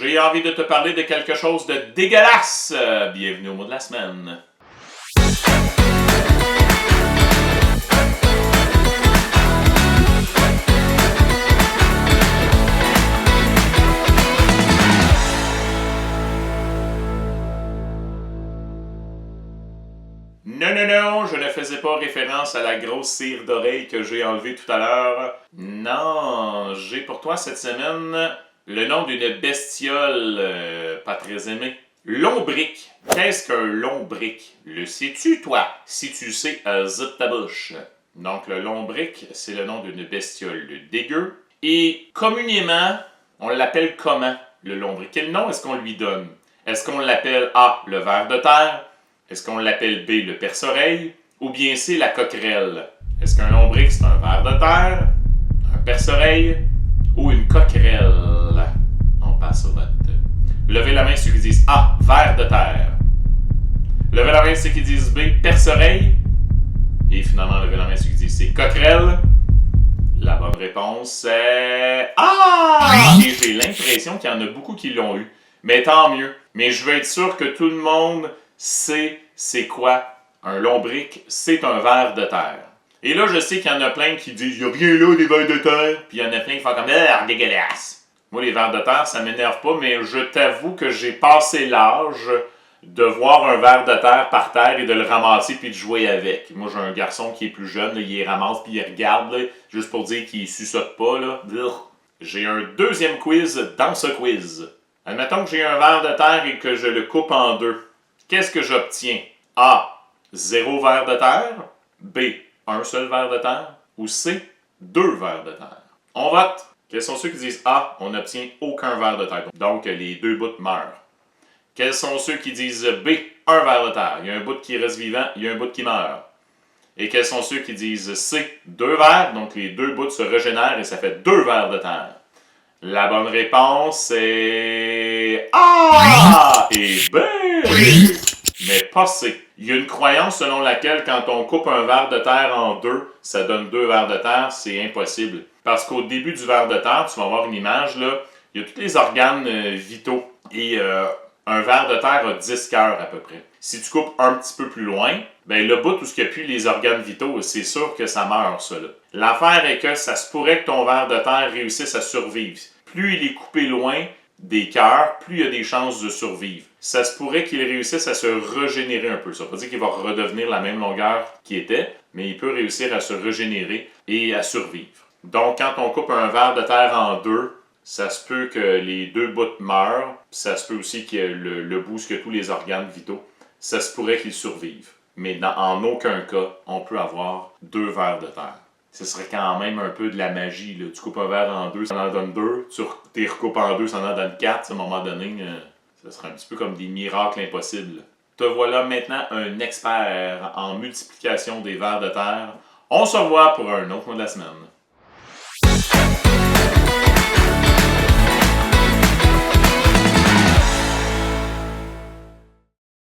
J'ai envie de te parler de quelque chose de dégueulasse. Bienvenue au mot de la semaine. Non, je ne faisais pas référence à la grosse cire d'oreille que j'ai enlevée tout à l'heure. Non, j'ai pour toi cette semaine le nom d'une bestiole pas très aimée. Lombric. Qu'est-ce qu'un lombric? Le sais-tu, toi? Si tu le sais, zip ta bouche. Donc, le lombric, c'est le nom d'une bestiole dégueu. Et communément, on l'appelle comment, le lombric? Quel nom est-ce qu'on lui donne? Est-ce qu'on l'appelle A, le ver de terre? Est-ce qu'on l'appelle B, le perce-oreille? Ou bien C, la coquerelle? Est-ce qu'un lombric, c'est un ver de terre, un perce-oreille ou une coquerelle? On passe au vote. Levez la main ceux qui disent A, ver de terre. Levez la main ceux qui disent B, perce-oreille. Et finalement, levez la main ceux qui disent C, coquerelle. La bonne réponse c'est A! Et j'ai l'impression qu'il y en a beaucoup qui l'ont eu. Mais tant mieux. Mais je veux être sûr que tout le monde sait c'est quoi un lombric. C'est un ver de terre. Et là, je sais qu'il y en a plein qui disent « Il n'y a rien là, des vers de terre. » Puis il y en a plein qui font comme « Ah, dégueulasse. » Moi, les vers de terre, ça m'énerve pas, mais je t'avoue que j'ai passé l'âge de voir un ver de terre par terre et de le ramasser puis de jouer avec. Moi, j'ai un garçon qui est plus jeune, là, il les ramasse puis il regarde, là, juste pour dire qu'il suçote pas. Là. J'ai un deuxième quiz dans ce quiz. Admettons que j'ai un ver de terre et que je le coupe en deux. Qu'est-ce que j'obtiens? A. 0 ver de terre. B. Un seul ver de terre. Ou C. 2 vers de terre. On vote. Quels sont ceux qui disent A? On n'obtient aucun ver de terre. Donc, les deux bouts meurent. Quels sont ceux qui disent B? Un ver de terre. Il y a un bout qui reste vivant, il y a un bout qui meurt. Et quels sont ceux qui disent C? 2 vers. Donc, les deux bouts se régénèrent et ça fait 2 vers de terre. La bonne réponse est A et B. Mais pas C. Il y a une croyance selon laquelle quand on coupe un ver de terre en deux, ça donne 2 vers de terre. C'est impossible. Parce qu'au début du ver de terre, tu vas voir une image, là, il y a tous les organes vitaux. Et un ver de terre a 10 cœurs à peu près. Si tu coupes un petit peu plus loin, ben le bout où il n'y a plus les organes vitaux, c'est sûr que ça meurt, ça. Là. L'affaire est que ça se pourrait que ton ver de terre réussisse à survivre. Plus il est coupé loin des cœurs, plus il y a des chances de survivre. Ça se pourrait qu'il réussisse à se régénérer un peu. Ça ne veut pas dire qu'il va redevenir la même longueur qu'il était, mais il peut réussir à se régénérer et à survivre. Donc, quand on coupe un ver de terre en deux, ça se peut que les deux bouts meurent. Ça se peut aussi qu'il y ait le bout que tous les organes vitaux. Ça se pourrait qu'ils survivent. Mais en aucun cas, on peut avoir 2 vers de terre. Ce serait quand même un peu de la magie. Là. Tu coupes un ver en deux, ça en donne 2. Tu t'es recoupes en deux, ça en donne 4. À un moment donné, ça serait un petit peu comme des miracles impossibles. Te voilà maintenant un expert en multiplication des vers de terre. On se revoit pour un autre mot de la semaine.